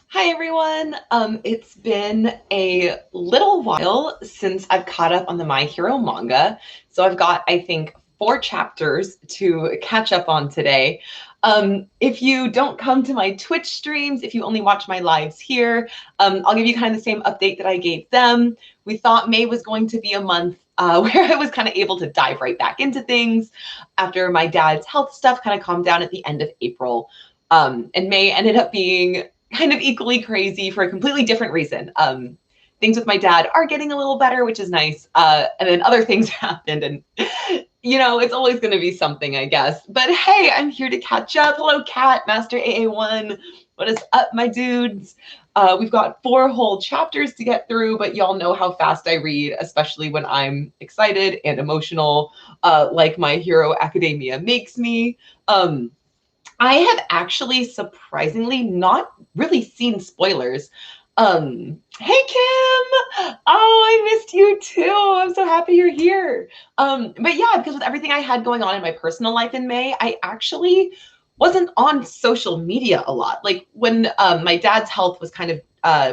Hi everyone. It's been a little while since I've caught up on the My Hero manga. So I've got, I think, 4 chapters to catch up on today. If you don't come to my Twitch streams, if you only watch my lives here, I'll give you kind of the same update that I gave them. We thought May was going to be a month where I was kind of able to dive right back into things after my dad's health stuff kind of calmed down at the end of April. And May ended up being kind of equally crazy for a completely different reason. Things with my dad are getting a little better, which is nice. And then other things happened, and it's always going to be something, I guess. But hey, I'm here to catch up. Hello, Kat, Master AA1. What is up, my dudes? We've got 4 whole chapters to get through, but y'all know how fast I read, especially when I'm excited and emotional, like My Hero Academia makes me. I have actually surprisingly not really seen spoilers. Hey Kim! Oh, I missed you too. I'm so happy you're here. But yeah, because with everything I had going on in my personal life in May, I actually wasn't on social media a lot. Like when my dad's health was kind of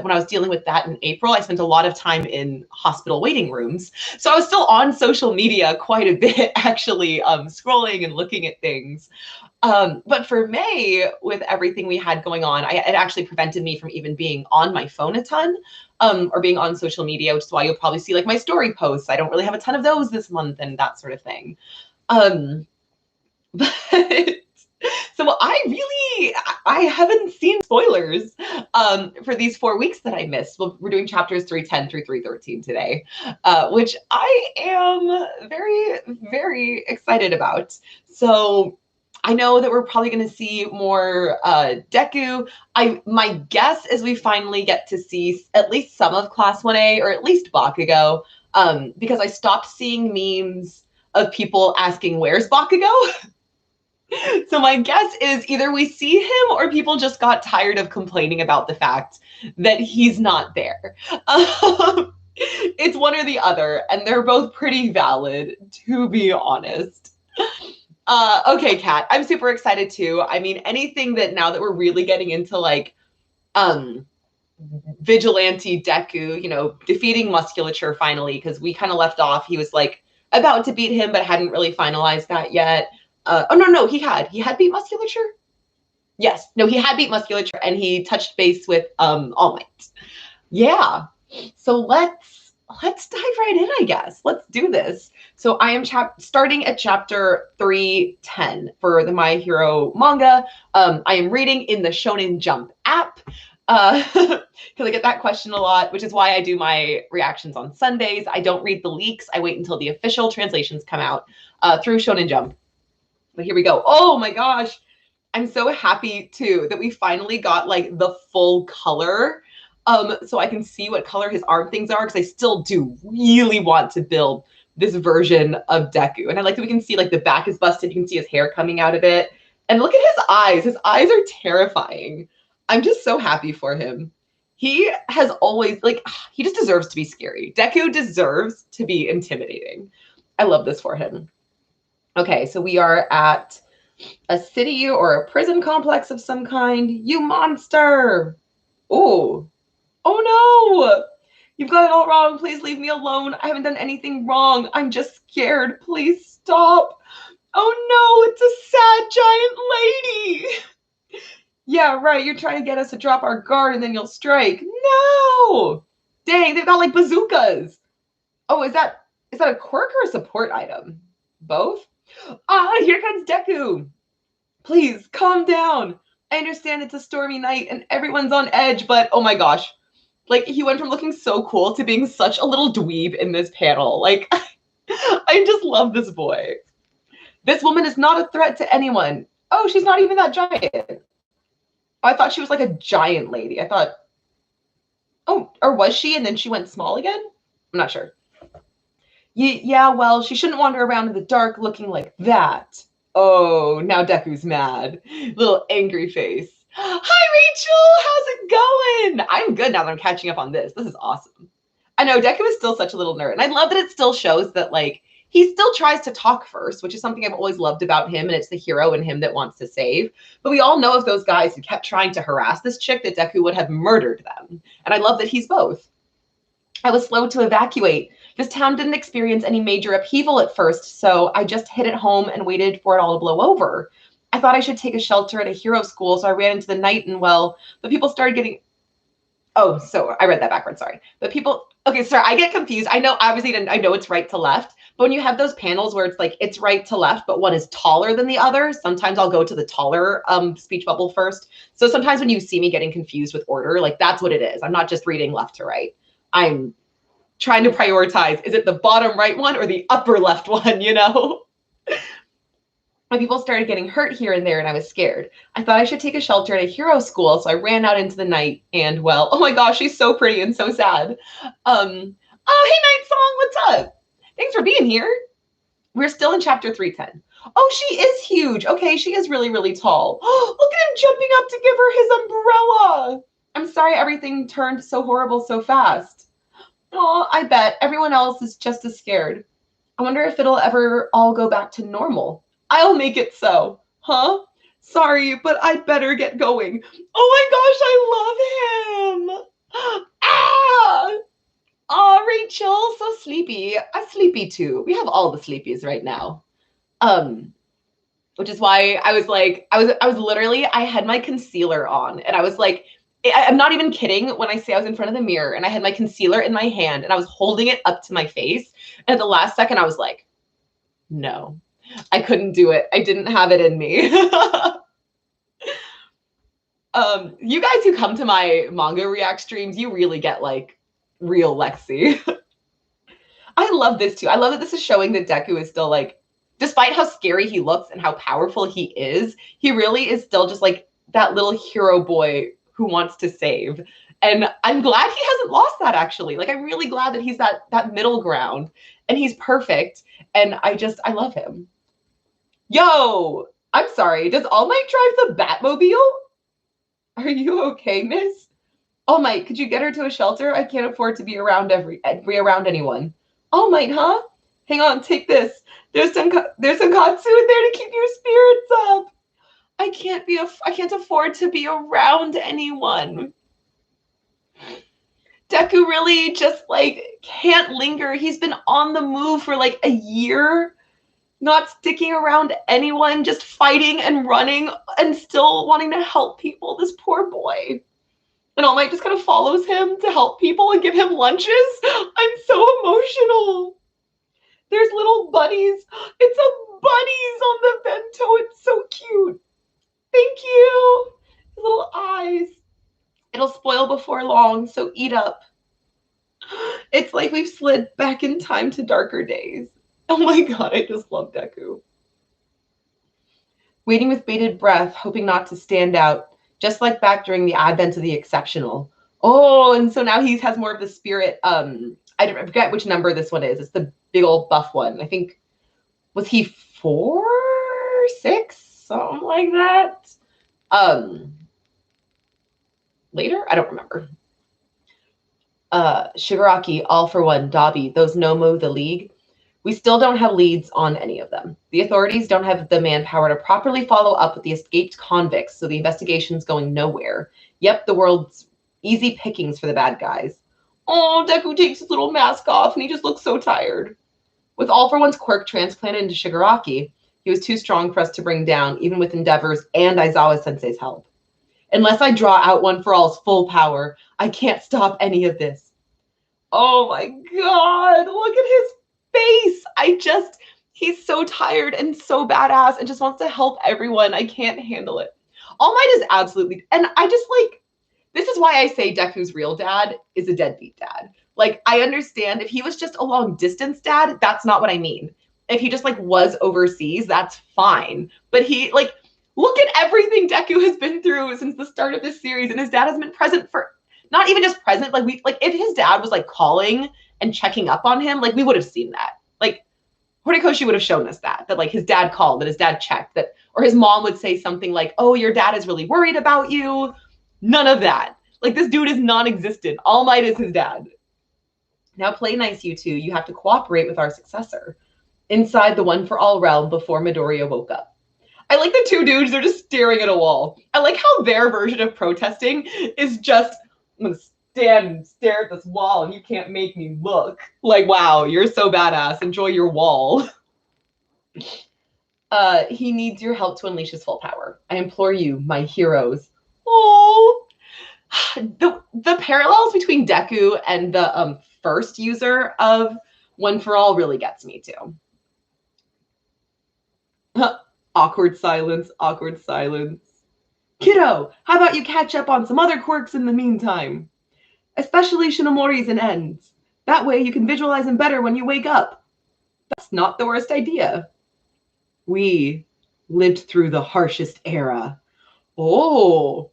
when I was dealing with that in April, I spent a lot of time in hospital waiting rooms. So I was still on social media quite a bit, actually, scrolling and looking at things. But for May, with everything we had going on, it actually prevented me from even being on my phone a ton, or being on social media, which is why you'll probably see like my story posts. I don't really have a ton of those this month and that sort of thing. Um, but so I haven't seen spoilers for these 4 weeks that I missed. We're doing chapters 310 through 313 today, which I am very, very excited about. So I know that we're probably going to see more Deku. My guess is we finally get to see at least some of Class 1A, or at least Bakugo, because I stopped seeing memes of people asking, where's Bakugo? So my guess is either we see him or people just got tired of complaining about the fact that he's not there. It's one or the other, and they're both pretty valid, to be honest. Okay, Kat, I'm super excited too. I mean, anything that now that we're really getting into like vigilante Deku, defeating Musculature finally, because we kind of left off. He was like about to beat him, but hadn't really finalized that yet. Oh no, he had beat Musculature. Yes, no, he had beat Musculature, and he touched base with All Might. Yeah, so let's dive right in, I guess. Let's do this. So I am starting at chapter 310 for the My Hero manga. I am reading in the Shonen Jump app because I get that question a lot, which is why I do my reactions on Sundays. I don't read the leaks. I wait until the official translations come out through Shonen Jump. But here we go. Oh my gosh. I'm so happy too that we finally got like the full color, so I can see what color his arm things are, because I still do really want to build this version of Deku. And I like that we can see like the back is busted. You can see his hair coming out of it. And look at his eyes. His eyes are terrifying. I'm just so happy for him. He has always, like, he just deserves to be scary. Deku deserves to be intimidating. I love this for him. Okay, so we are at a city or a prison complex of some kind. You monster! Oh, oh no! You've got it all wrong. Please leave me alone. I haven't done anything wrong. I'm just scared. Please stop. Oh no, it's a sad giant lady. Yeah, right. You're trying to get us to drop our guard and then you'll strike. No! Dang, they've got like bazookas. Oh, is that a quirk or a support item? Both? Ah, here comes Deku. Please, calm down. I understand it's a stormy night and everyone's on edge, but oh my gosh. Like, he went from looking so cool to being such a little dweeb in this panel. Like, I just love this boy. This woman is not a threat to anyone. Oh, she's not even that giant. Oh, I thought she was like a giant lady. I thought, oh, or was she? And then she went small again? I'm not sure. Yeah, well, she shouldn't wander around in the dark looking like that. Oh, now Deku's mad. Little angry face. Hi, Rachel. How's it going? I'm good now that I'm catching up on this. This is awesome. I know Deku is still such a little nerd. And I love that it still shows that, like, He still tries to talk first, which is something I've always loved about him, and it's the hero in him that wants to save. But we all know of those guys who kept trying to harass this chick that Deku would have murdered them. And I love that he's both. I was slow to evacuate. This town didn't experience any major upheaval at first, so I just hid at home and waited for it all to blow over. I thought I should take a shelter at a hero school, so I ran into the night, and well, the people started getting... Oh, so I read that backwards, sorry. But people... Okay, sorry, I get confused. I know, obviously, I know it's right to left, but when you have those panels where it's like, it's right to left, but one is taller than the other, sometimes I'll go to the taller speech bubble first. So sometimes when you see me getting confused with order, like that's what it is. I'm not just reading left to right. I'm trying to prioritize. Is it the bottom right one or the upper left one, you know? My people started getting hurt here and there, and I was scared. I thought I should take a shelter at a hero school, so I ran out into the night, and well, oh my gosh, she's so pretty and so sad. Oh, hey, Night Song, what's up? Thanks for being here. We're still in chapter 310. Oh, she is huge. Okay, she is really, really tall. Look at him jumping up to give her his umbrella. I'm sorry everything turned so horrible so fast. Oh, I bet everyone else is just as scared. I wonder if it'll ever all go back to normal. I'll make it so. Huh? Sorry, but I'd better get going. Oh my gosh, I love him. Ah! Oh, Rachel, so sleepy. I'm sleepy too. We have all the sleepies right now. Which is why I was like, I was literally, I had my concealer on, and I was like, I'm not even kidding when I say I was in front of the mirror and I had my concealer in my hand and I was holding it up to my face. And at the last second, I was like, no, I couldn't do it. I didn't have it in me. You guys who come to my manga react streams, you really get like real Lexi. I love this too. I love that this is showing that Deku is still like, despite how scary he looks and how powerful he is, he really is still just like that little hero boy who wants to save. And I'm glad he hasn't lost that, actually. Like, I'm really glad that he's that middle ground and he's perfect. And I love him. Yo, I'm sorry. Does All Might drive the Batmobile? Are you okay, miss? All Might, could you get her to a shelter? I can't afford to be around around anyone. All Might, huh? Hang on, take this. There's some katsu in there to keep your spirits up. I can't afford to be around anyone. Deku really just like can't linger. He's been on the move for like a year, not sticking around anyone, just fighting and running and still wanting to help people. This poor boy. And All Might just kind of follows him to help people and give him lunches. I'm so emotional. There's little bunnies. It's a bunnies on the bento. It's so cute. Thank you. Little eyes. It'll spoil before long, so eat up. It's like we've slid back in time to darker days. Oh my god, I just love Deku. Waiting with bated breath, hoping not to stand out, just like back during the advent of the exceptional. Oh, and so now he has more of the spirit. I forget which number this one is. It's the big old buff one. I think, was he 4, 6? Something like that. Later? I don't remember. Shigaraki, All for One, Dabi, those Nomu, the League. We still don't have leads on any of them. The authorities don't have the manpower to properly follow up with the escaped convicts, so the investigation's going nowhere. Yep, the world's easy pickings for the bad guys. Oh, Deku takes his little mask off, and he just looks so tired. With All for One's quirk transplanted into Shigaraki, he was too strong for us to bring down, even with Endeavor's and Aizawa-sensei's help. Unless I draw out One for All's full power, I can't stop any of this. Oh my god, look at his face. He's so tired and so badass and just wants to help everyone. I can't handle it. All Might is absolutely, and I just like, this is why I say Deku's real dad is a deadbeat dad. Like, I understand if he was just a long distance dad, that's not what I mean. If he just like was overseas, that's fine. But he like, look at everything Deku has been through since the start of this series, and his dad has been present for, not even just present, like if his dad was like calling and checking up on him, like we would have seen that. Like Horikoshi would have shown us that like his dad called, that his dad checked, that, or his mom would say something like, oh, your dad is really worried about you. None of that. Like, this dude is non-existent. All Might is his dad. Now play nice, you two. You have to cooperate with our successor. inside the One for All realm before Midoriya woke up. I like the two dudes, they're just staring at a wall. I like how their version of protesting is just, I'm gonna stand and stare at this wall and you can't make me look. Like, wow, you're so badass. Enjoy your wall. He needs your help to unleash his full power. I implore you, my heroes. Oh, the parallels between Deku and the first user of One for All really gets me too. Awkward silence, awkward silence. Kiddo, how about you catch up on some other quirks in the meantime? Especially Shinomori's and Ends. That way you can visualize him better when you wake up. That's not the worst idea. We lived through the harshest era. Oh,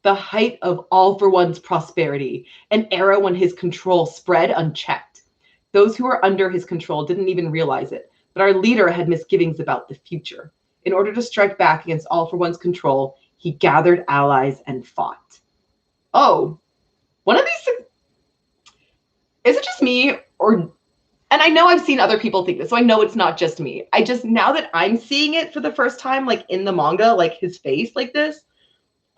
the height of All for One's prosperity, an era when his control spread unchecked. Those who were under his control didn't even realize it, but our leader had misgivings about the future. In order to strike back against All for One's control, he gathered allies and fought. Oh, one of these, is it just me, or, and I know I've seen other people think this, so I know it's not just me. I just, now that I'm seeing it for the first time, like in the manga, like his face like this,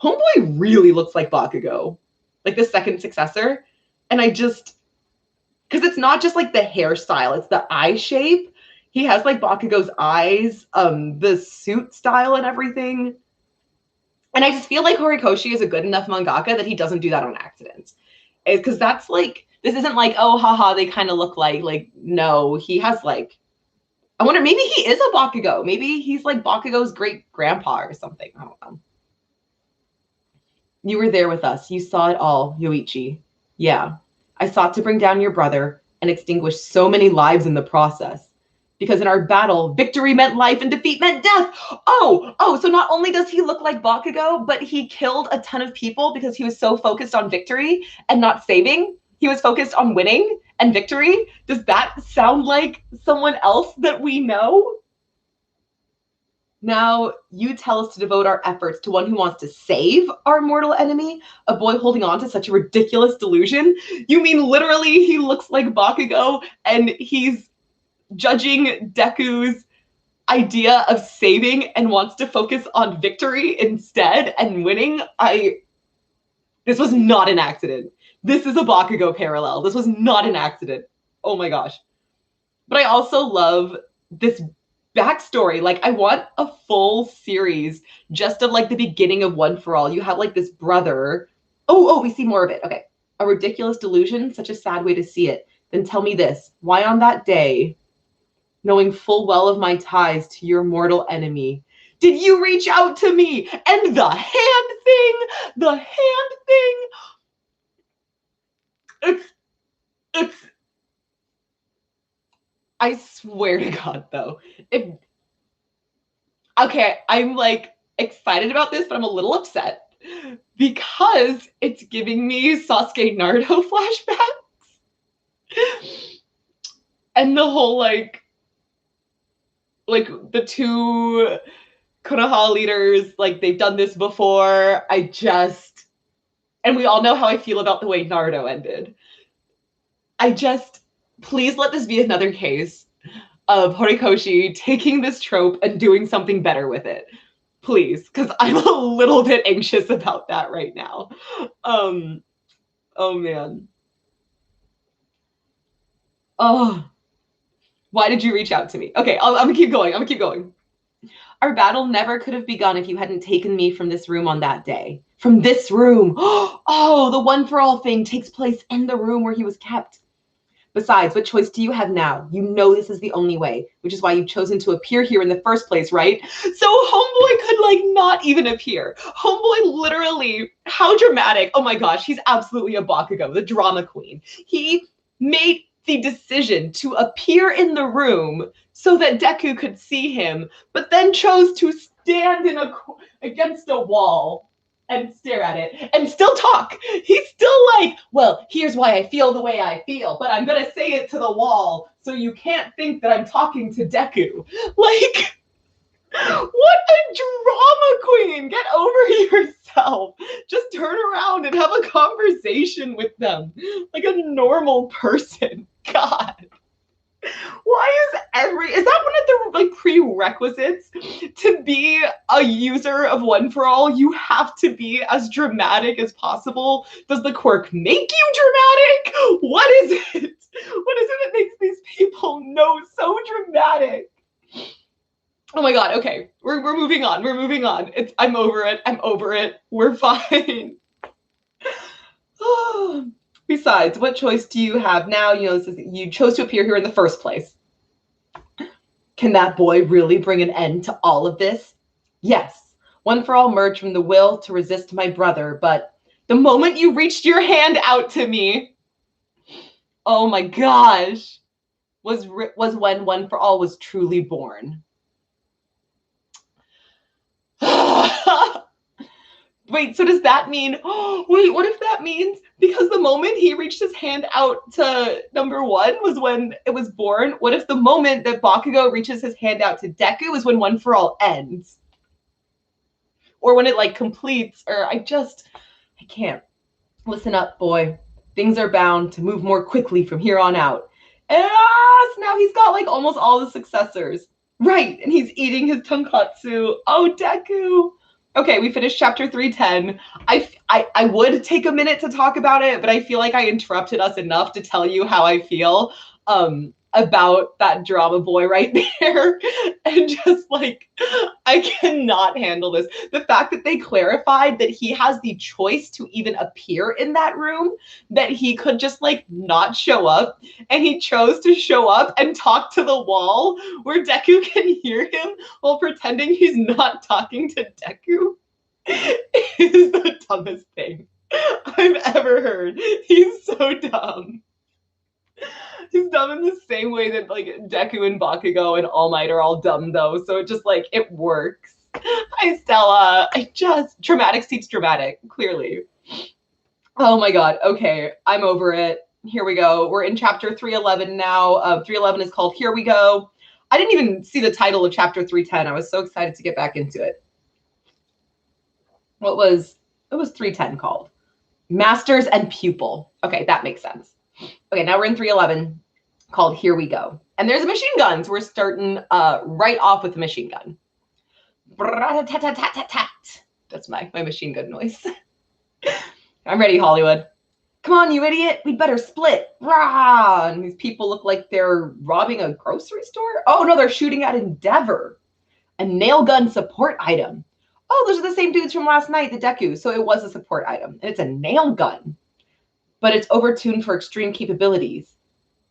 Homeboy really looks like Bakugo, like the second successor. And I just, because it's not just like the hairstyle, it's the eye shape. He has like Bakugo's eyes, the suit style and everything. And I just feel like Horikoshi is a good enough mangaka that he doesn't do that on accident. Because that's like, this isn't like, oh, haha, they kind of look like, no, he has like, I wonder, maybe he is a Bakugo. Maybe he's like Bakugo's great grandpa or something. I don't know. You were there with us. You saw it all, Yoichi. Yeah. I sought to bring down your brother and extinguish so many lives in the process. Because in our battle, victory meant life and defeat meant death. Oh, so not only does he look like Bakugo, but he killed a ton of people because he was so focused on victory and not saving. He was focused on winning and victory. Does that sound like someone else that we know? Now, you tell us to devote our efforts to one who wants to save our mortal enemy, a boy holding on to such a ridiculous delusion? You mean literally he looks like Bakugo and he's judging Deku's idea of saving and wants to focus on victory instead and winning? This was not an accident. This is a Bakugo parallel. This was not an accident. Oh my gosh. But I also love this backstory. Like, I want a full series just of like the beginning of One for All. You have like this brother. Oh, we see more of it. Okay. A ridiculous delusion, such a sad way to see it. Then tell me this. Why on that day, knowing full well of my ties to your mortal enemy, did you reach out to me? And the hand thing, it's I swear to God, though, okay, I'm like excited about this, but I'm a little upset because it's giving me Sasuke Naruto flashbacks. And the whole like the two Konoha leaders, like they've done this before. And we all know how I feel about the way Naruto ended. Please let this be another case of Horikoshi taking this trope and doing something better with it. Please, because I'm a little bit anxious about that right now. Oh man. Oh, why did you reach out to me? Okay, I'm gonna keep going. Our battle never could have begun if you hadn't taken me from this room on that day. From this room. Oh, the One for All thing takes place in the room where he was kept. Besides, what choice do you have now? You know this is the only way, which is why you've chosen to appear here in the first place, right? So Homeboy could like not even appear. Homeboy literally, how dramatic. Oh my gosh, he's absolutely a Bakugo, the drama queen. He made the decision to appear in the room so that Deku could see him, but then chose to stand against a wall and stare at it and still talk. He's still like, well, here's why I feel the way I feel, but I'm gonna say it to the wall so you can't think that I'm talking to Deku. Like, what a drama queen! Get over yourself. Just turn around and have a conversation with them like a normal person. God. Why is that one of the like prerequisites to be a user of One for All? You have to be as dramatic as possible. Does the quirk make you dramatic? What is it? What is it that makes these people so dramatic? Oh my god, okay. We're moving on. We're moving on. I'm over it. I'm over it. We're fine. Besides, what choice do you have now? You know, you chose to appear here in the first place. Can that boy really bring an end to all of this? Yes, One for All merged from the will to resist my brother, but the moment you reached your hand out to me, oh my gosh, was when One for All was truly born. Wait, so does that mean, wait, what if that means because the moment he reached his hand out to number one was when it was born? What if the moment that Bakugo reaches his hand out to Deku is when One for All ends? Or when it like completes, or I can't. Listen up, boy. Things are bound to move more quickly from here on out. And so now he's got like almost all the successors. Right, and he's eating his tonkatsu. Oh, Deku. Okay, we finished chapter 310. I would take a minute to talk about it, but I feel like I interrupted us enough to tell you how I feel about that drama boy right there. And just like, I cannot handle this. The fact that they clarified that he has the choice to even appear in that room, that he could just like not show up, and he chose to show up and talk to the wall where Deku can hear him while pretending he's not talking to Deku is the dumbest thing I've ever heard. He's so dumb. He's dumb in the same way that like Deku and Bakugo and All Might are all dumb though, so it just like it works. Hi Stella. Dramatic seats dramatic, clearly. Oh my god. Okay, I'm over it. Here we go. We're in chapter 311 now. 311 is called Here We Go. I didn't even see the title of chapter 310. I was so excited to get back into it. It was 310 called? Masters and Pupil. Okay, that makes sense. Okay, now we're in 311 called Here We Go. And there's a machine gun. So we're starting right off with the machine gun. That's my machine gun noise. I'm ready, Hollywood. Come on, you idiot. We'd better split. Rah! And these people look like they're robbing a grocery store. Oh, no, they're shooting at Endeavor. A nail gun support item. Oh, those are the same dudes from last night, the Deku. So it was a support item. And it's a nail gun. But it's overtuned for extreme capabilities.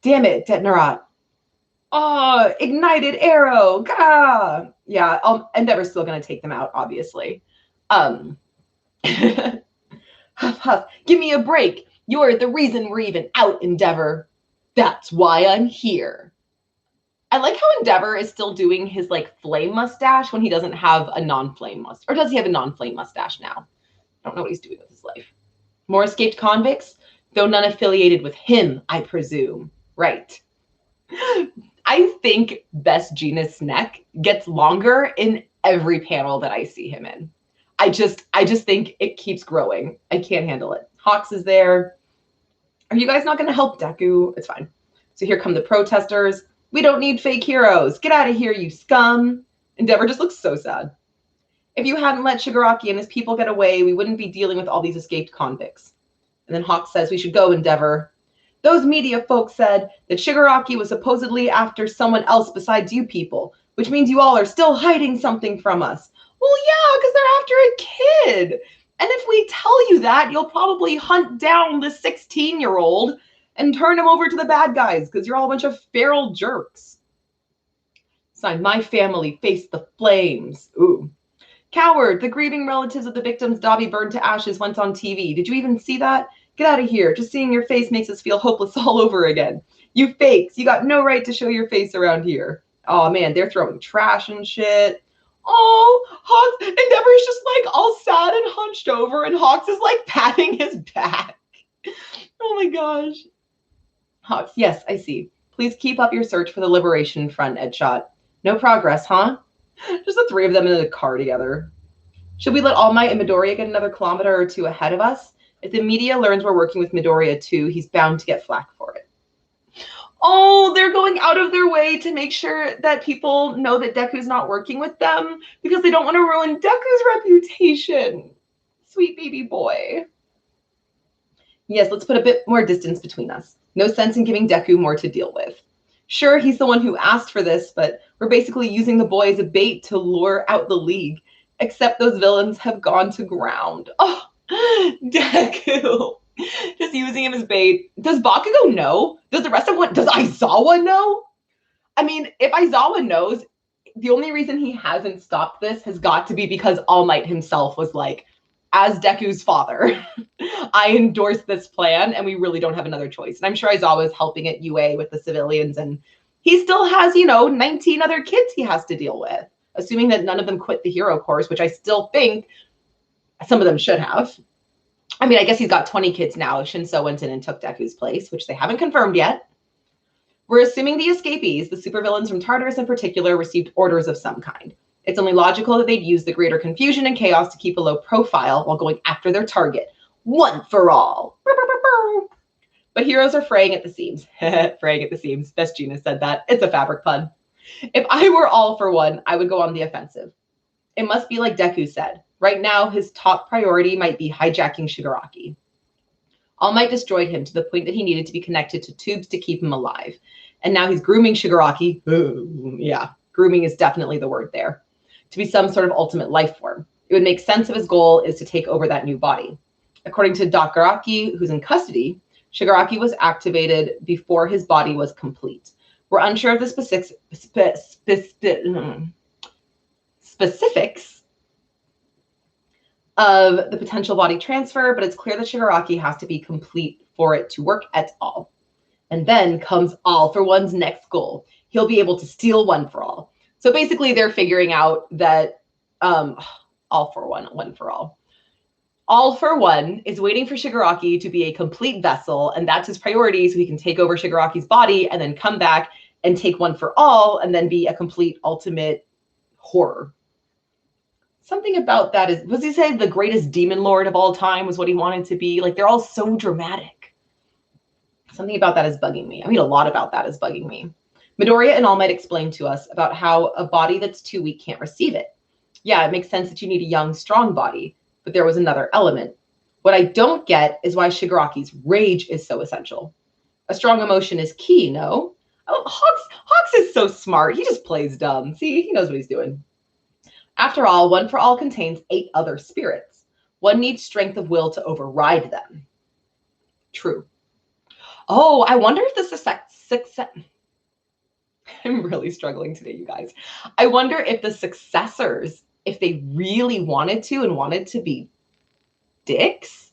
Damn it, Detnerat. Oh, ignited arrow. Gah! Yeah, Endeavor's still going to take them out, obviously. Huff, huff. Give me a break. You're the reason we're even out, Endeavor. That's why I'm here. I like how Endeavor is still doing his like flame mustache when he doesn't have a non-flame mustache. Or does he have a non-flame mustache now? I don't know what he's doing with his life. More escaped convicts? Though none affiliated with him, I presume. Right. I think Best Jeanist neck gets longer in every panel that I see him in. I just think it keeps growing. I can't handle it. Hawks is there. Are you guys not going to help Deku? It's fine. So here come the protesters. We don't need fake heroes. Get out of here, you scum. Endeavor just looks so sad. If you hadn't let Shigaraki and his people get away, we wouldn't be dealing with all these escaped convicts. And then Hawks says we should go, Endeavor. Those media folks said that Shigaraki was supposedly after someone else besides you people, which means you all are still hiding something from us. Well, yeah, because they're after a kid. And if we tell you that, you'll probably hunt down the 16-year-old and turn him over to the bad guys because you're all a bunch of feral jerks. Signed, my family faced the flames. Ooh. Coward, the grieving relatives of the victims Dobby burned to ashes went on TV. Did you even see that? Get out of here. Just seeing your face makes us feel hopeless all over again. You fakes. You got no right to show your face around here. Oh, man, they're throwing trash and shit. Oh, Hawks. Endeavor's just like all sad and hunched over, and Hawks is like patting his back. Oh my gosh. Hawks, yes, I see. Please keep up your search for the Liberation Front, Edshot. No progress, huh? Just the three of them in the car together. Should we let All Might and Midoriya get another kilometer or two ahead of us? If the media learns we're working with Midoriya too, he's bound to get flack for it. Oh, they're going out of their way to make sure that people know that Deku's not working with them because they don't want to ruin Deku's reputation. Sweet baby boy. Yes, let's put a bit more distance between us. No sense in giving Deku more to deal with. Sure, he's the one who asked for this, but we're basically using the boy as a bait to lure out the League. Except those villains have gone to ground. Oh, Deku. Just using him as bait. Does Bakugo know? Does the rest of what? Does Aizawa know? I mean, if Aizawa knows, the only reason he hasn't stopped this has got to be because All Might himself was like, as Deku's father, I endorse this plan, and we really don't have another choice. And I'm sure Aizawa is helping at UA with the civilians, and he still has, 19 other kids he has to deal with, assuming that none of them quit the hero course, which I still think some of them should have. I mean, I guess he's got 20 kids now. Shinso went in and took Deku's place, which they haven't confirmed yet. We're assuming the escapees, the supervillains from Tartarus in particular, received orders of some kind. It's only logical that they'd use the greater confusion and chaos to keep a low profile while going after their target. One for all. But heroes are fraying at the seams. Fraying at the seams. Best Gina said that. It's a fabric pun. If I were All for One, I would go on the offensive. It must be like Deku said. Right now, his top priority might be hijacking Shigaraki. All Might destroyed him to the point that he needed to be connected to tubes to keep him alive. And now he's grooming Shigaraki. Ooh, yeah, grooming is definitely the word there. To be some sort of ultimate life form. It would make sense if his goal is to take over that new body. According to Dakaraki, who's in custody, Shigaraki was activated before his body was complete. We're unsure of the specifics of the potential body transfer, but it's clear that Shigaraki has to be complete for it to work at all. And then comes All for One's next goal. He'll be able to steal One for All. So basically they're figuring out that All for One, One for All. All for One is waiting for Shigaraki to be a complete vessel, and that's his priority, so he can take over Shigaraki's body and then come back and take One for All and then be a complete ultimate horror. Something about that is, was he say the greatest demon lord of all time was what he wanted to be? Like, they're all so dramatic. Something about that is bugging me. I mean, a lot about that is bugging me. Midoriya and All Might explained to us about how a body that's too weak can't receive it. Yeah, it makes sense that you need a young, strong body, but there was another element. What I don't get is why Shigaraki's rage is so essential. A strong emotion is key, no? Oh, Hawks is so smart. He just plays dumb. See, he knows what he's doing. After all, One for All contains 8 other spirits. One needs strength of will to override them. True. Oh, I wonder if the success... I'm really struggling today, you guys. I wonder if the successors, if they really wanted to and wanted to be dicks,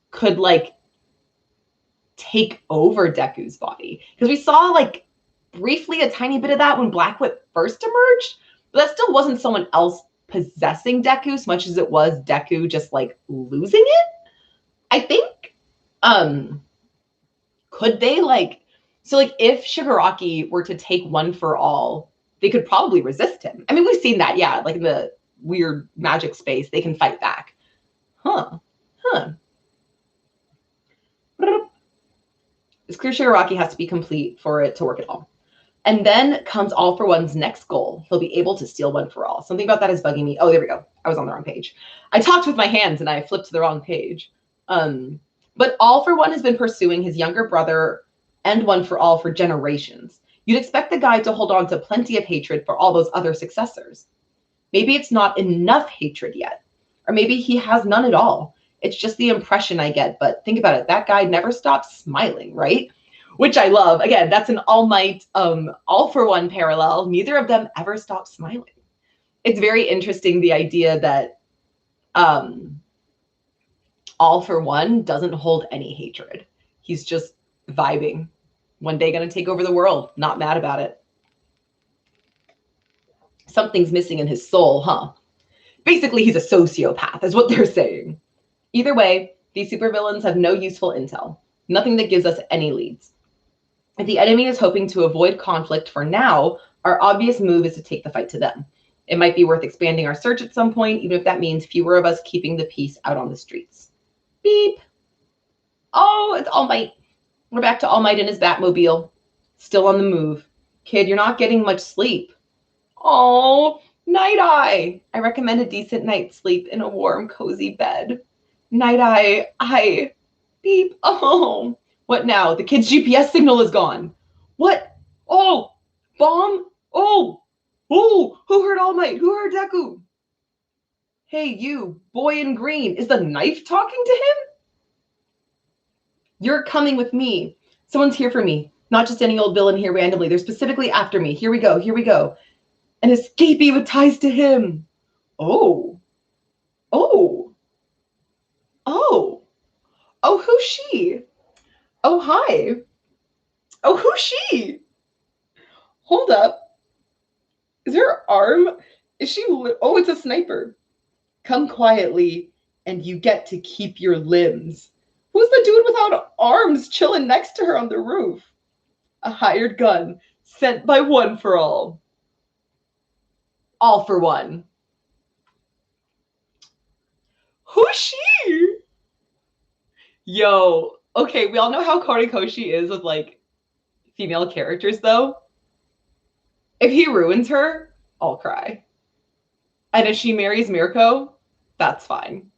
could like take over Deku's body. Because we saw like briefly a tiny bit of that when Black Whip first emerged, but that still wasn't someone else possessing Deku as much as it was Deku just like losing it. I think could they like, so like if Shigaraki were to take One for All, they could probably resist him. I mean, we've seen that, yeah, like in the weird magic space, they can fight back. It's clear Shigaraki has to be complete for it to work at all. And then comes All for One's next goal. He'll be able to steal One for All. Something about that is bugging me. Oh, there we go. I was on the wrong page. I talked with my hands and I flipped to the wrong page. But All for One has been pursuing his younger brother and One for All for generations. You'd expect the guy to hold on to plenty of hatred for all those other successors. Maybe it's not enough hatred yet. Or maybe he has none at all. It's just the impression I get. But think about it. That guy never stops smiling, right? Which I love. Again, that's an All Might, All for One parallel. Neither of them ever stop smiling. It's very interesting, the idea that All for One doesn't hold any hatred. He's just vibing. One day going to take over the world. Not mad about it. Something's missing in his soul, huh? Basically, he's a sociopath, is what they're saying. Either way, these supervillains have no useful intel. Nothing that gives us any leads. If the enemy is hoping to avoid conflict for now, our obvious move is to take the fight to them. It might be worth expanding our search at some point, even if that means fewer of us keeping the peace out on the streets. Beep. Oh, it's All Might. We're back to All Might in his Batmobile. Still on the move. Kid, you're not getting much sleep. Oh, Night Eye. I recommend a decent night's sleep in a warm, cozy bed. Night Eye, beep. Oh, what now? The kid's GPS signal is gone. What? Oh, bomb? Oh, who heard All Might? Who heard Deku? Hey, you, boy in green. Is the knife talking to him? You're coming with me. Someone's here for me. Not just any old villain here randomly. They're specifically after me. Here we go. Here we go. An escapee with ties to him. Oh. Oh. Oh. Oh, who's she? Oh, hi. Oh, who's she? Hold up. Is her arm? Is she? Oh, it's a sniper. Come quietly, and you get to keep your limbs. Who's the dude without arms chilling next to her on the roof? A hired gun sent by One for All. All for One. Who's she? Yo, okay, we all know how Horikoshi is with like female characters though. If he ruins her, I'll cry. And if she marries Mirko, that's fine.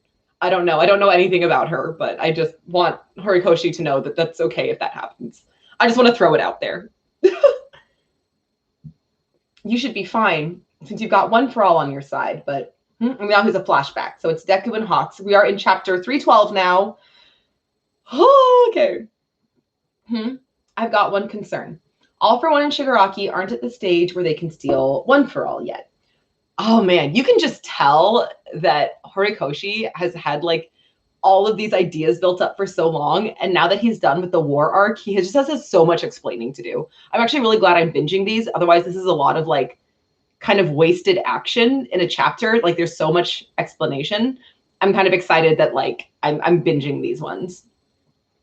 I don't know. I don't know anything about her, but I just want Horikoshi to know that that's okay if that happens. I just want to throw it out there. You should be fine since you've got One for All on your side, but now here's a flashback. So it's Deku and Hawks. We are in chapter 312 now. Oh, okay. I've got one concern. All for One and Shigaraki aren't at the stage where they can steal One for All yet. Oh man, you can just tell that Horikoshi has had like all of these ideas built up for so long, and now that he's done with the war arc, he just has so much explaining to do. I'm actually really glad I'm binging these. Otherwise, this is a lot of like kind of wasted action in a chapter. Like there's so much explanation. I'm kind of excited that like I'm binging these ones.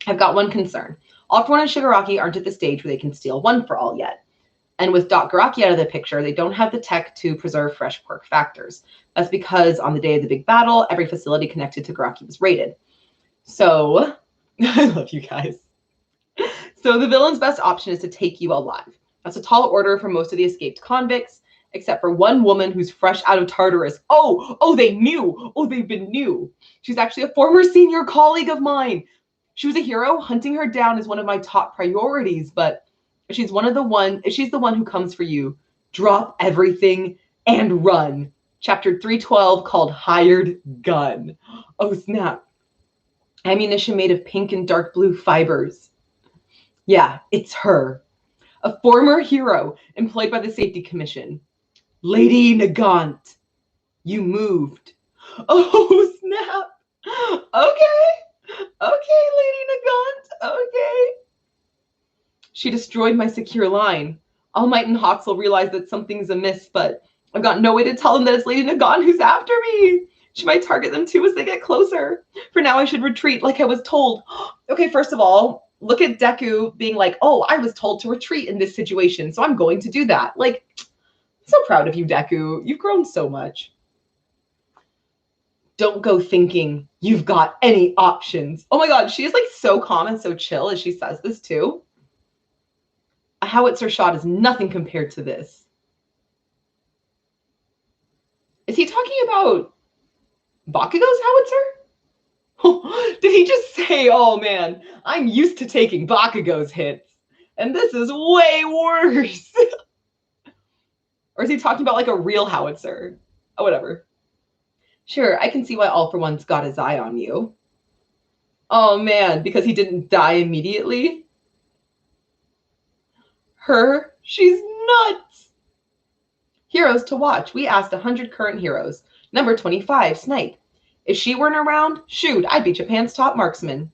I've got one concern. All for One and Shigaraki aren't at the stage where they can steal One for All yet. And with Garaki out of the picture, they don't have the tech to preserve fresh quirk factors. That's because on the day of the big battle, every facility connected to Garaki was raided. So, I love you guys. So the villain's best option is to take you alive. That's a tall order for most of the escaped convicts, except for one woman who's fresh out of Tartarus. Oh, they knew. Oh, they've been new. She's actually a former senior colleague of mine. She was a hero. Hunting her down is one of my top priorities, but she's the one who comes for you. Drop everything and run. Chapter 312 called Hired Gun. Oh, snap. Ammunition made of pink and dark blue fibers. Yeah, it's her. A former hero employed by the Safety Commission. Lady Nagant. You moved. Oh, snap. Okay, Lady Nagant. Okay. She destroyed my secure line. All Might and Hawks will realize that something's amiss, but I've got no way to tell them that it's Lady Nagant who's after me. She might target them too as they get closer. For now, I should retreat like I was told. Okay, first of all, look at Deku being like, oh, I was told to retreat in this situation, so I'm going to do that. Like, I'm so proud of you, Deku. You've grown so much. Don't go thinking you've got any options. Oh my god, she is like so calm and so chill as she says this too. A howitzer shot is nothing compared to this. Is he talking about Bakugo's howitzer? Did he just say, oh man, I'm used to taking Bakugo's hits, and this is way worse? Or is he talking about like a real howitzer? Oh, whatever. Sure, I can see why All for One's got his eye on you. Oh man, because he didn't die immediately? Her? She's nuts! Heroes to watch. We asked 100 current heroes. Number 25, Snipe. If she weren't around, shoot, I'd be Japan's top marksman.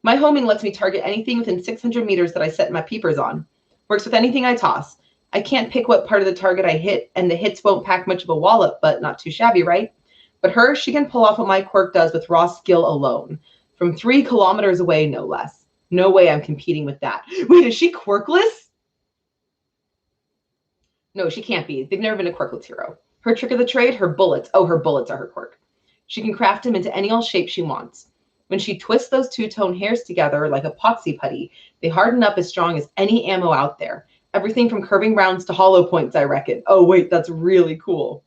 My homing lets me target anything within 600 meters that I set my peepers on. Works with anything I toss. I can't pick what part of the target I hit, and the hits won't pack much of a wallop, but not too shabby, right? But her, she can pull off what my quirk does with raw skill alone. From 3 kilometers away, no less. No way I'm competing with that. Wait, is she quirkless? No, she can't be. They've never been a quirkless hero. Her trick of the trade, her bullets. Oh, her bullets are her quirk. She can craft them into any old shape she wants. When she twists those two-tone hairs together like epoxy putty, they harden up as strong as any ammo out there. Everything from curving rounds to hollow points, I reckon. Oh, wait, that's really cool.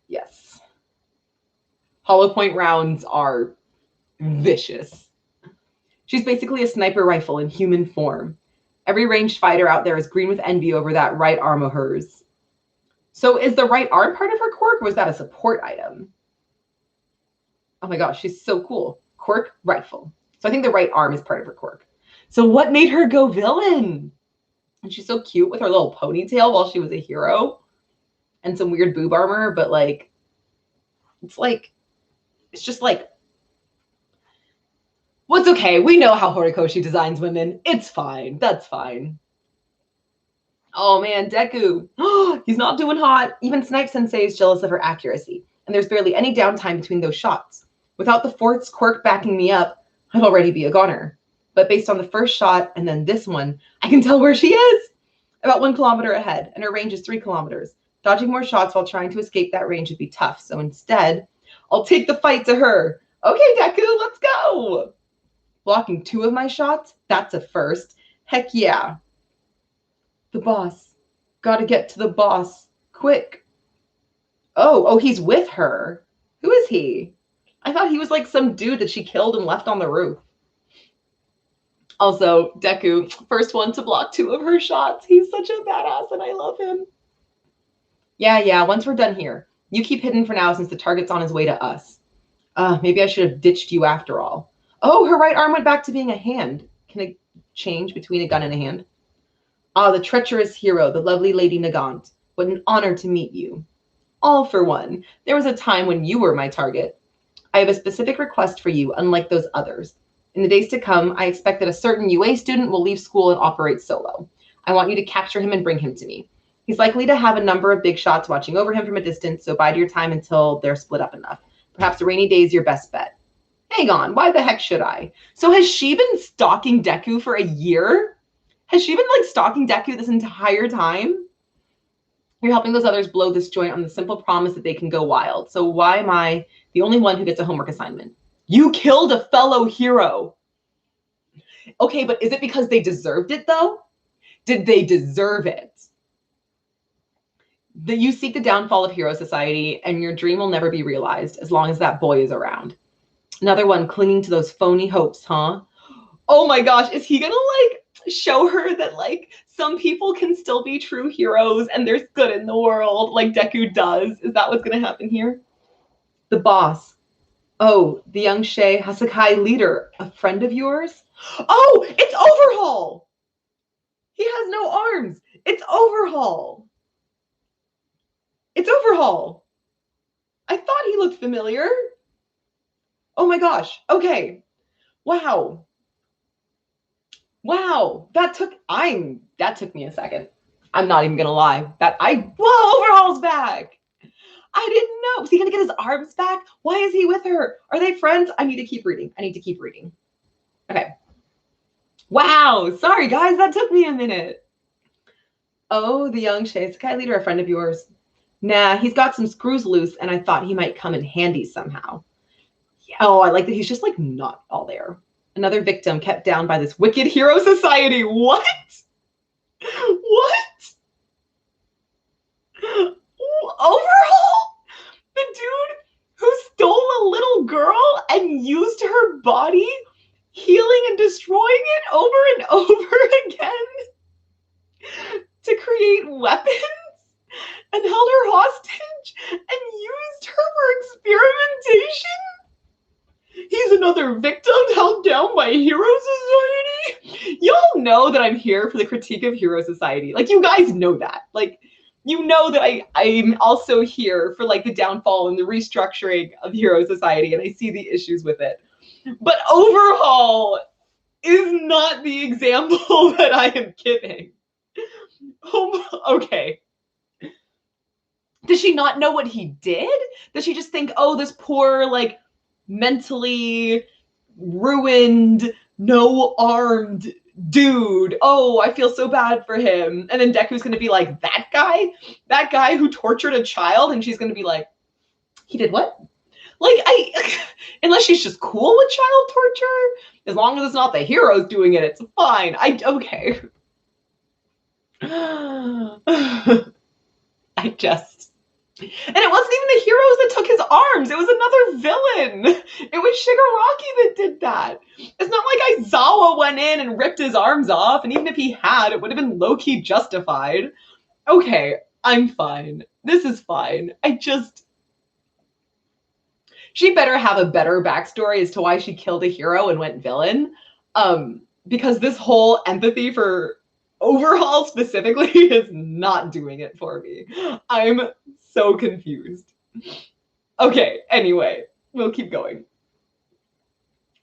Yes. Hollow point rounds are vicious. She's basically a sniper rifle in human form. Every ranged fighter out there is green with envy over that right arm of hers. So is the right arm part of her quirk, or was that a support item? Oh my gosh, she's so cool. Quirk, rifle. So I think the right arm is part of her quirk. So what made her go villain? And she's so cute with her little ponytail while she was a hero. And some weird boob armor, but like, it's just like, well, it's okay. We know how Horikoshi designs women. It's fine. That's fine. Oh man, Deku. He's not doing hot. Even Snipe Sensei is jealous of her accuracy. And there's barely any downtime between those shots. Without the fourth quirk backing me up, I'd already be a goner. But based on the first shot and then this one, I can tell where she is. About 1 kilometer ahead, and her range is 3 kilometers. Dodging more shots while trying to escape that range would be tough. So instead, I'll take the fight to her. Okay, Deku, let's go. Blocking 2 of my shots? That's a first. Heck yeah. The boss. Gotta get to the boss. Quick. Oh, he's with her. Who is he? I thought he was like some dude that she killed and left on the roof. Also, Deku, first one to block 2 of her shots. He's such a badass and I love him. Yeah, once we're done here. You keep hidden for now since the target's on his way to us. Maybe I should have ditched you after all. Oh, her right arm went back to being a hand. Can it change between a gun and a hand? Ah, the treacherous hero, the lovely Lady Nagant. What an honor to meet you. All for one. There was a time when you were my target. I have a specific request for you, unlike those others. In the days to come, I expect that a certain UA student will leave school and operate solo. I want you to capture him and bring him to me. He's likely to have a number of big shots watching over him from a distance, so bide your time until they're split up enough. Perhaps a rainy day is your best bet. Hang on, why the heck should I? So has she been stalking Deku for a year? Has she been like stalking Deku this entire time? You're helping those others blow this joint on the simple promise that they can go wild. So why am I the only one who gets a homework assignment? You killed a fellow hero. Okay, but is it because they deserved it though? Did they deserve it? That you seek the downfall of Hero Society and your dream will never be realized as long as that boy is around. Another one clinging to those phony hopes, huh? Oh my gosh, is he gonna like show her that like some people can still be true heroes and there's good in the world like Deku does? Is that what's gonna happen here? The boss. Oh, the young Shei Hasakai leader, a friend of yours? Oh, it's Overhaul! He has no arms. It's Overhaul. It's Overhaul. I thought he looked familiar. Oh my gosh. Okay. Wow. That took me a second. I'm not even gonna lie. Whoa, Overhaul's back. I didn't know. Is he gonna get his arms back? Why is he with her? Are they friends? I need to keep reading. Okay. Wow. Sorry, guys. That took me a minute. Oh, the young Shinsekai leader, a friend of yours. Nah, he's got some screws loose, and I thought he might come in handy somehow. Yeah, oh, I like that he's just like not all there. Another victim kept down by this wicked hero society. What? Overhaul? The dude who stole a little girl and used her body, healing and destroying it over and over again to create weapons and held her hostage and used her for experimentation? He's another victim held down by Hero Society? Y'all know that I'm here for the critique of Hero Society. Like, you guys know that. Like, you know that I'm also here for, like, the downfall and the restructuring of Hero Society, and I see the issues with it. But Overhaul is not the example that I am giving. Oh, okay. Does she not know what he did? Does she just think, oh, this poor, like, mentally ruined, no-armed dude. Oh, I feel so bad for him. And then Deku's going to be like, that guy who tortured a child? And she's going to be like, he did what? Like, unless she's just cool with child torture, as long as it's not the heroes doing it, it's fine. Okay. I just, and it wasn't even the heroes that took his arms. It was another villain. It was Shigaraki that did that. It's not like Aizawa went in and ripped his arms off, and even if he had, it would have been low-key justified. Okay, I'm fine. This is fine. She better have a better backstory as to why she killed a hero and went villain. Because this whole empathy for Overhaul specifically is not doing it for me. I'm so confused. Okay, anyway, we'll keep going.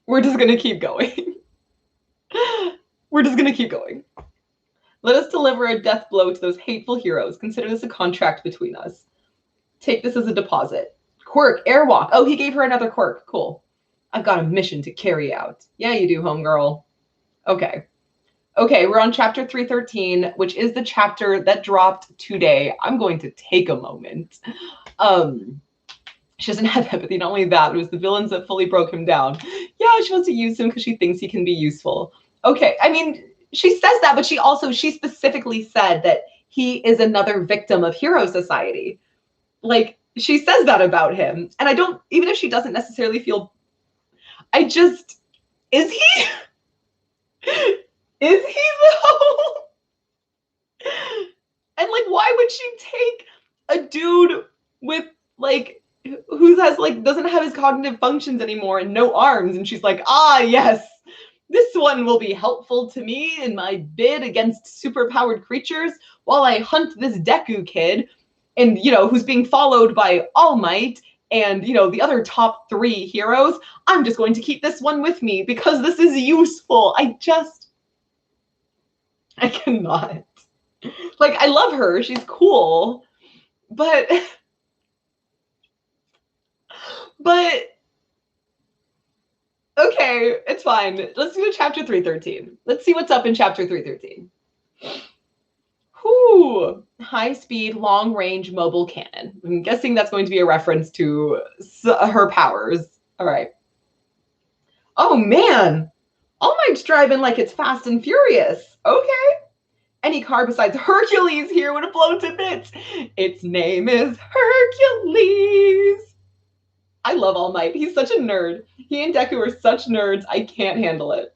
We're just gonna keep going. We're just gonna keep going. Let us deliver a death blow to those hateful heroes. Consider this a contract between us. Take this as a deposit. Quirk, airwalk. Oh, he gave her another quirk. Cool. I've got a mission to carry out. Yeah, you do, homegirl. Okay. Okay, we're on chapter 313, which is the chapter that dropped today. I'm going to take a moment. She doesn't have empathy. Not only that, it was the villains that fully broke him down. Yeah, she wants to use him because she thinks he can be useful. Okay, I mean, she says that, but she specifically said that he is another victim of Hero Society. Like, she says that about him. And I don't, even if she doesn't necessarily feel, is he? Is he though? And like, why would she take a dude with like, who has like, doesn't have his cognitive functions anymore and no arms? And she's like, ah, yes, this one will be helpful to me in my bid against superpowered creatures while I hunt this Deku kid, and who's being followed by All Might and the other top 3 heroes. I'm just going to keep this one with me because this is useful. I cannot. Like, I love her. She's cool. But okay, it's fine. Let's do chapter 313. Let's see what's up in chapter 313. Whew. High-speed, long-range mobile cannon. I'm guessing that's going to be a reference to her powers. All right. Oh, man. All Might's driving like it's Fast and Furious. Okay. Any car besides Hercules here would have blown to bits. Its name is Hercules. I love All Might. He's such a nerd. He and Deku are such nerds. I can't handle it.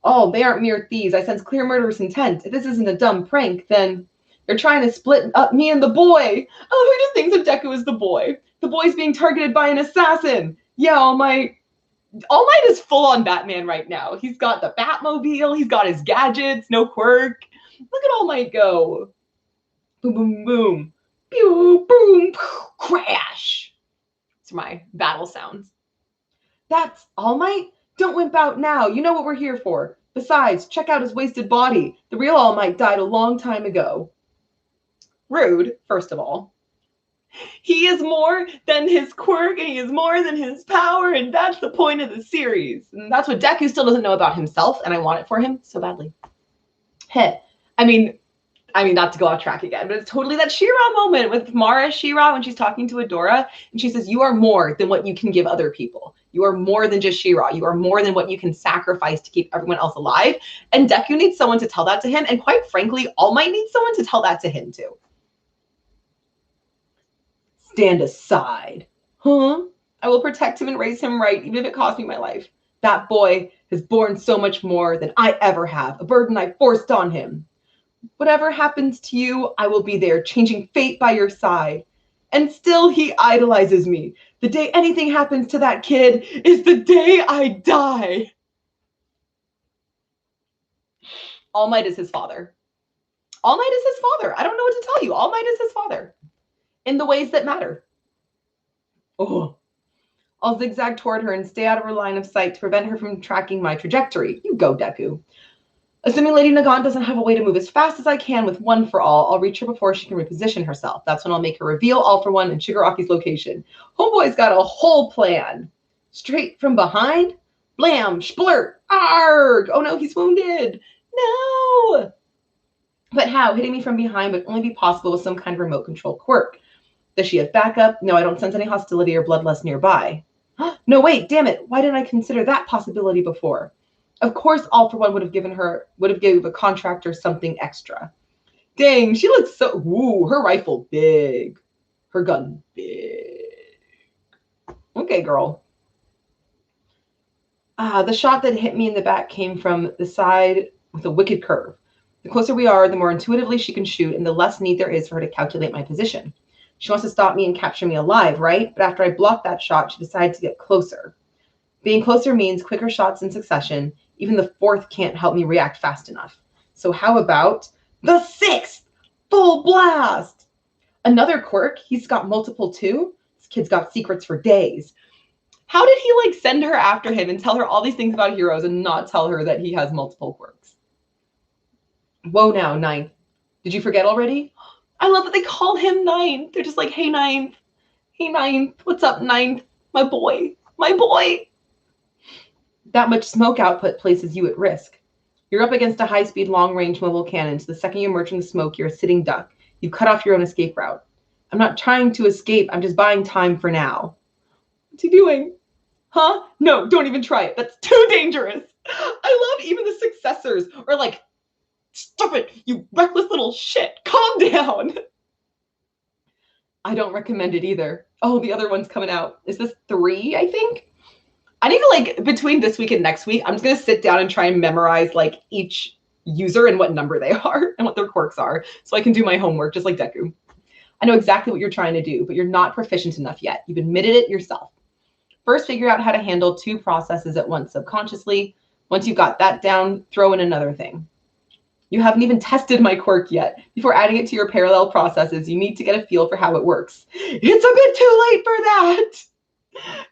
Oh, they aren't mere thieves. I sense clear murderous intent. If this isn't a dumb prank, then they're trying to split up me and the boy. Oh, who just thinks of Deku as the boy? The boy's being targeted by an assassin. Yeah, All Might is full on Batman right now. He's got the Batmobile. He's got his gadgets. No quirk. Look at All Might go. Boom, boom, boom. Pew, boom, crash. It's my battle sounds. That's All Might? Don't wimp out now. You know what we're here for. Besides, check out his wasted body. The real All Might died a long time ago. Rude, first of all. He is more than his quirk, and he is more than his power, and that's the point of the series. And that's what Deku still doesn't know about himself, and I want it for him so badly. Heh. I mean, not to go off track again, but it's totally that She-Ra moment with Mara She-Ra when she's talking to Adora, and she says, you are more than what you can give other people. You are more than just She-Ra. You are more than what you can sacrifice to keep everyone else alive. And Deku needs someone to tell that to him, and quite frankly, All Might needs someone to tell that to him too. Stand aside. Huh? I will protect him and raise him right, even if it costs me my life. That boy has borne so much more than I ever have, a burden I forced on him. Whatever happens to you, I will be there, changing fate by your side. And still he idolizes me. The day anything happens to that kid is the day I die. All Might is his father. All Might is his father. I don't know what to tell you. All Might is his father. In the ways that matter. Oh. I'll zigzag toward her and stay out of her line of sight to prevent her from tracking my trajectory. You go, Deku. Assuming Lady Nagant doesn't have a way to move as fast as I can with One for All, I'll reach her before she can reposition herself. That's when I'll make her reveal All for One and Shigaraki's location. Homeboy's got a whole plan. Straight from behind? Blam! Splurt! Arg! Oh no, he's wounded! No! But how? Hitting me from behind would only be possible with some kind of remote control quirk. Does she have backup? No, I don't sense any hostility or bloodlust nearby. No, wait, damn it. Why didn't I consider that possibility before? Of course, All for One would have given a contractor something extra. Dang, she looks so, ooh, her rifle big. Her gun big. Okay, girl. The shot that hit me in the back came from the side with a wicked curve. The closer we are, the more intuitively she can shoot, and the less need there is for her to calculate my position. She wants to stop me and capture me alive, right? But after I blocked that shot, she decided to get closer. Being closer means quicker shots in succession. Even the fourth can't help me react fast enough. So how about the sixth? Full blast! Another quirk? He's got multiple too? This kid's got secrets for days. How did he like send her after him and tell her all these things about heroes and not tell her that he has multiple quirks? Whoa now, Ninth. Did you forget already? I love that they call him Ninth. They're just like, hey, Ninth. Hey, Ninth. What's up, Ninth? My boy. My boy. That much smoke output places you at risk. You're up against a high-speed, long-range mobile cannon, so the second you emerge from the smoke, you're a sitting duck. You've cut off your own escape route. I'm not trying to escape. I'm just buying time for now. What's he doing? Huh? No, don't even try it. That's too dangerous. I love even the successors are like, stop it, you reckless little shit. Calm down. I don't recommend it either. Oh, the other one's coming out. Is this 3, I think? I need to, like, between this week and next week, I'm just going to sit down and try and memorize, like, each user and what number they are and what their quirks are so I can do my homework just like Deku. I know exactly what you're trying to do, but you're not proficient enough yet. You've admitted it yourself. First, figure out how to handle 2 processes at once subconsciously. Once you've got that down, throw in another thing. You haven't even tested my quirk yet. Before adding it to your parallel processes, you need to get a feel for how it works. It's a bit too late for that.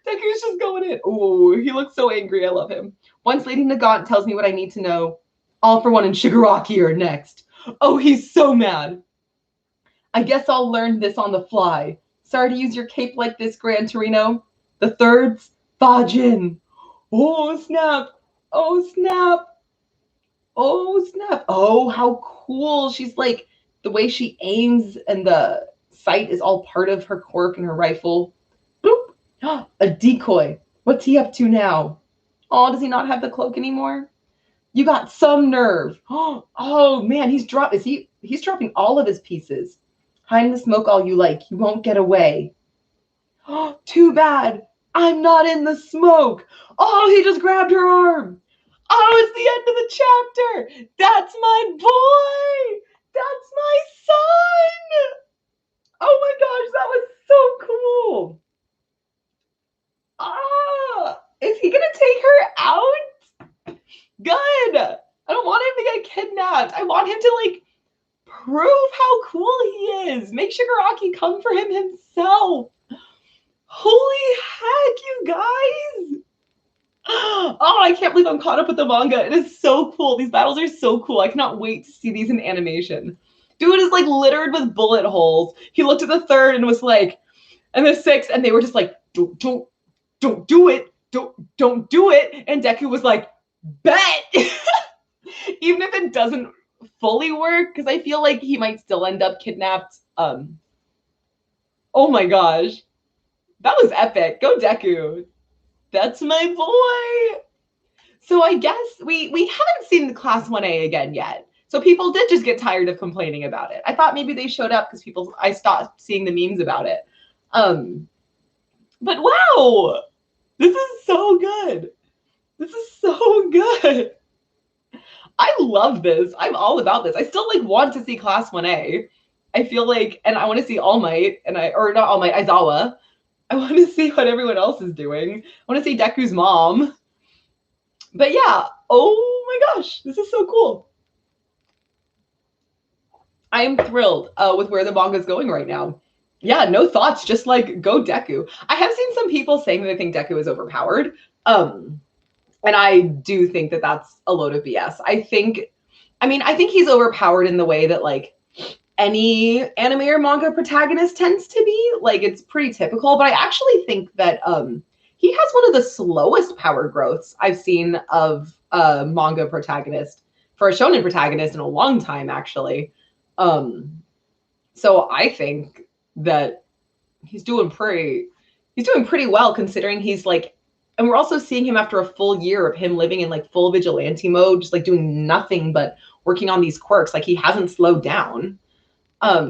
Deku's just going in. Oh, he looks so angry. I love him. Once Lady Nagant tells me what I need to know, All for One and Shigaraki are next. Oh, he's so mad. I guess I'll learn this on the fly. Sorry to use your cape like this, Gran Torino. The third's Fajin. Oh, snap. Oh, snap. Oh, snap. Oh, how cool. She's like, the way she aims and the sight is all part of her quirk and her rifle. Boop. A decoy. What's he up to now? Oh, does he not have the cloak anymore? You got some nerve. Oh, man, he's dropping all of his pieces. Hide in the smoke all you like. You won't get away. Too bad. I'm not in the smoke. Oh, he just grabbed her arm. Oh, it's the end of the chapter. That's my boy. That's my son. Oh my gosh, that was so cool. Is he going to take her out? Good. I don't want him to get kidnapped. I want him to, like, prove how cool he is. Make Shigaraki come for him himself. Holy heck, you guys. Oh, I can't believe I'm caught up with the manga. It is so cool. These battles are so cool. I cannot wait to see these in animation. Dude is like littered with bullet holes. He looked at the third and was like, and the sixth, and they were just like, don't do it. Don't do it. And Deku was like, bet. Even if it doesn't fully work, because I feel like he might still end up kidnapped. Oh my gosh. That was epic. Go Deku. That's my boy. So I guess we haven't seen the Class 1A again yet. So people did just get tired of complaining about it. I thought maybe they showed up because I stopped seeing the memes about it. But wow, this is so good. This is so good. I love this. I'm all about this. I still like want to see Class 1A. I feel like, and I want to see All Might, or not All Might, Aizawa. I want to see what everyone else is doing. I want to see Deku's mom. But yeah, oh my gosh, this is so cool. I am thrilled with where the manga is going right now. Yeah, no thoughts, just like go Deku. I have seen some people saying that they think Deku is overpowered. And I do think that that's a load of BS. I think he's overpowered in the way that like any anime or manga protagonist tends to be. Like, it's pretty typical, but I actually think that he has one of the slowest power growths I've seen of a manga protagonist for a shonen protagonist in a long time, actually. So I think that he's doing pretty well considering he's like, and we're also seeing him after a full year of him living in like full vigilante mode, just like doing nothing but working on these quirks. Like he hasn't slowed down. I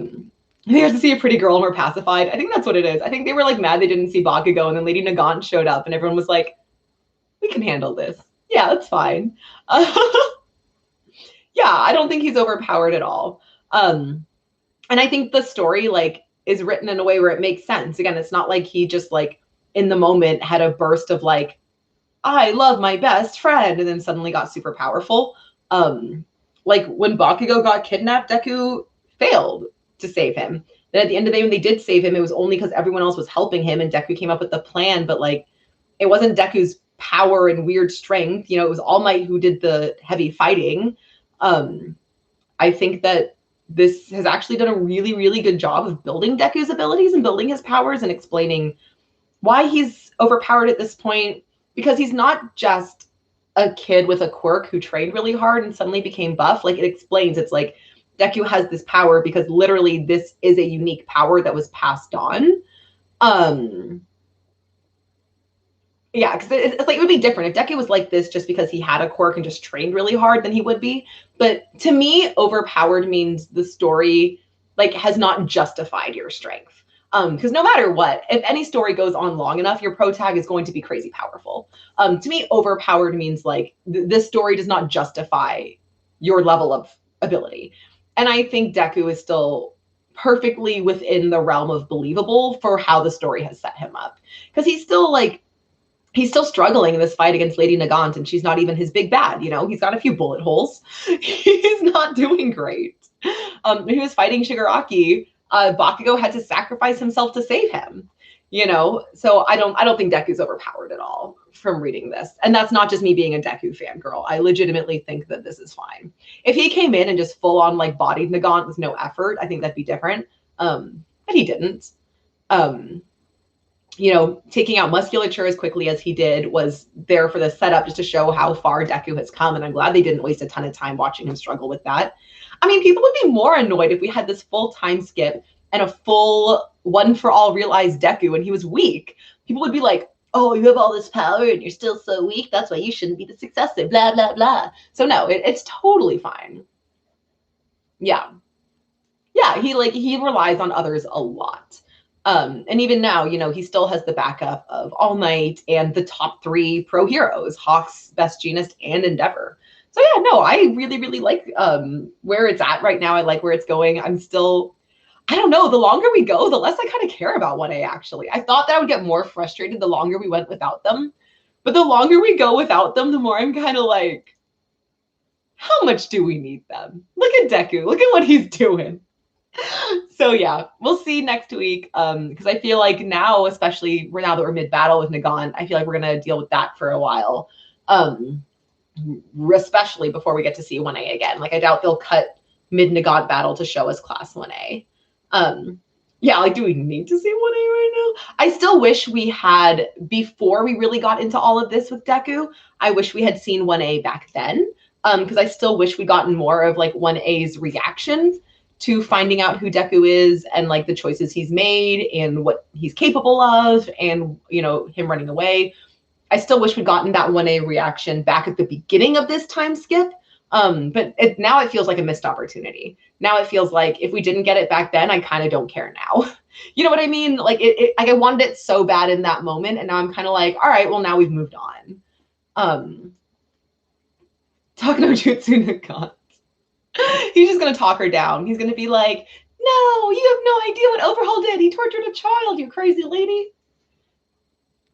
think I have to see a pretty girl and we're pacified. I think that's what it is. I think they were like mad they didn't see Bakugo, and then Lady Nagant showed up and everyone was like, we can handle this. Yeah, that's fine. Yeah, I don't think he's overpowered at all. And I think the story like is written in a way where it makes sense. Again, it's not like he just like in the moment had a burst of like, I love my best friend, and then suddenly got super powerful. Like when Bakugo got kidnapped, Deku failed to save him. Then at the end of the day, when they did save him, it was only because everyone else was helping him and Deku came up with the plan. But like, it wasn't Deku's power and weird strength. You know, it was All Might who did the heavy fighting. I think that this has actually done a really, really good job of building Deku's abilities and building his powers and explaining why he's overpowered at this point, because he's not just a kid with a quirk who trained really hard and suddenly became buff. Like it explains, it's like Deku has this power because literally this is a unique power that was passed on. Yeah, because it's like it would be different if Deku was like this just because he had a quirk and just trained really hard, then he would be. But to me, overpowered means the story like has not justified your strength. Because no matter what, if any story goes on long enough, your protag is going to be crazy powerful. To me, overpowered means like this story does not justify your level of ability. And I think Deku is still perfectly within the realm of believable for how the story has set him up. Because he's still struggling in this fight against Lady Nagant, and she's not even his big bad. You know, he's got a few bullet holes. He's not doing great. When he was fighting Shigaraki, Bakugo had to sacrifice himself to save him. You know, so I don't think Deku's overpowered at all from reading this. And that's not just me being a Deku fangirl. I legitimately think that this is fine. If he came in and just full on like bodied Nagant with no effort, I think that'd be different. But he didn't. You know, taking out musculature as quickly as he did was there for the setup just to show how far Deku has come. And I'm glad they didn't waste a ton of time watching him struggle with that. I mean, people would be more annoyed if we had this full time skip and a full one for all realized Deku and he was weak. People would be like, oh, you have all this power and you're still so weak. That's why you shouldn't be the successor, blah, blah, blah. So no, it's totally fine. Yeah. Yeah, he relies on others a lot. And even now, you know, he still has the backup of All Might and the top 3 pro heroes, Hawks, Best Jeanist, and Endeavor. So yeah, no, I really, really like where it's at right now. I like where it's going. I'm still, I don't know, the longer we go, the less I kind of care about 1A actually. I thought that I would get more frustrated the longer we went without them. But the longer we go without them, the more I'm kind of like, how much do we need them? Look at Deku. Look at what he's doing. So yeah, we'll see next week. Because I feel like now, especially now that we're mid-battle with Nagant, I feel like we're gonna deal with that for a while. Especially before we get to see 1A again. Like I doubt they'll cut mid-Nagant battle to show us class 1A. Yeah, like do we need to see 1A right now? I still wish we had, before we really got into all of this with Deku, I wish we had seen 1A back then. Because I still wish we'd gotten more of like 1A's reaction to finding out who Deku is and like the choices he's made and what he's capable of and, you know, him running away. I still wish we'd gotten that 1A reaction back at the beginning of this time skip. But now it feels like a missed opportunity. Now it feels like if we didn't get it back then, I kind of don't care now. You know what I mean? Like like I wanted it so bad in that moment. And now I'm kind of like, all right, well, now we've moved on. Talk no Jutsu Nagant. He's just going to talk her down. He's going to be like, no, you have no idea what Overhaul did. He tortured a child, you crazy lady.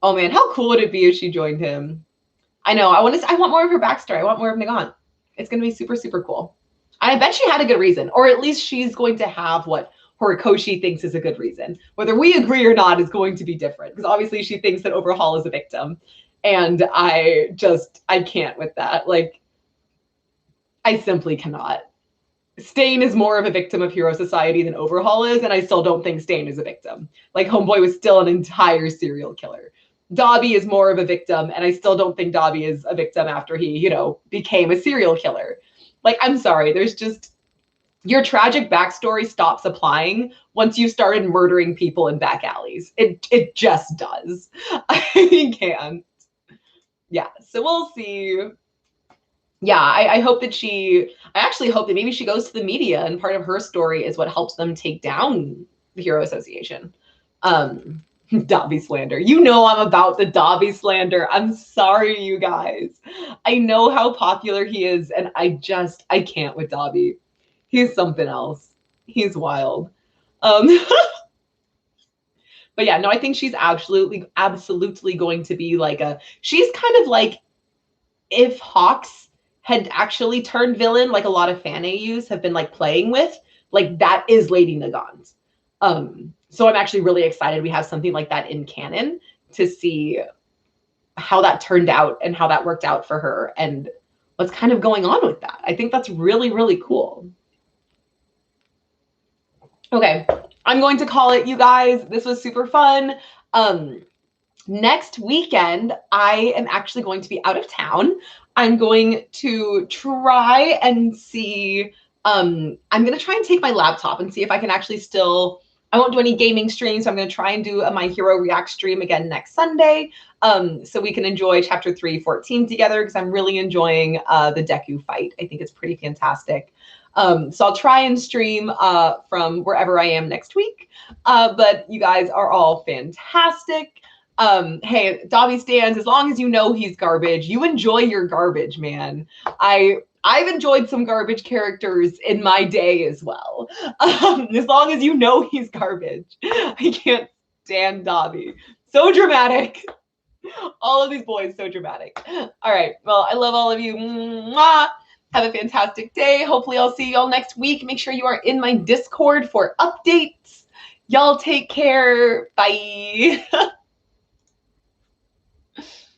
Oh man, how cool would it be if she joined him? I know, I want more of her backstory. I want more of Nagant. It's going to be super, super cool. And I bet she had a good reason, or at least she's going to have what Horikoshi thinks is a good reason. Whether we agree or not is going to be different, because obviously she thinks that Overhaul is a victim. And I can't with that. Like, I simply cannot. Stain is more of a victim of Hero Society than Overhaul is, and I still don't think Stain is a victim. Like, Homeboy was still an entire serial killer. Dobby is more of a victim, and I still don't think Dobby is a victim after he, you know, became a serial killer. Like, I'm sorry, there's your tragic backstory stops applying once you started murdering people in back alleys. It just does. I can't. Yeah, so we'll see. Yeah, I hope that I actually hope that maybe she goes to the media and part of her story is what helps them take down the Hero Association. Dobby slander. You know I'm about the Dobby slander. I'm sorry, you guys. I know how popular he is, and I can't with Dobby. He's something else. He's wild. Um, but yeah, no, I think she's absolutely going to be like she's kind of like if Hawks had actually turned villain, like a lot of fan AUs have been like playing with, like that is Lady Nagant. So I'm actually really excited we have something like that in canon to see how that turned out and how that worked out for her and what's kind of going on with that. I think that's really, really cool. Okay, I'm going to call it, you guys. This was super fun. Next weekend, I am actually going to be out of town. I'm going to try and see, I'm going to try and take my laptop and see if I can actually still, I won't do any gaming streams. So I'm going to try and do a My Hero React stream again next Sunday. So we can enjoy chapter 314 together because I'm really enjoying the Deku fight. I think it's pretty fantastic. So I'll try and stream from wherever I am next week. But you guys are all fantastic. Hey, Dobby stands, as long as you know he's garbage, you enjoy your garbage, man. I've enjoyed some garbage characters in my day as well. As long as you know he's garbage. I can't stand Dobby. So dramatic. All of these boys, so dramatic. All right. Well, I love all of you. Mwah. Have a fantastic day. Hopefully I'll see y'all next week. Make sure you are in my Discord for updates. Y'all take care. Bye.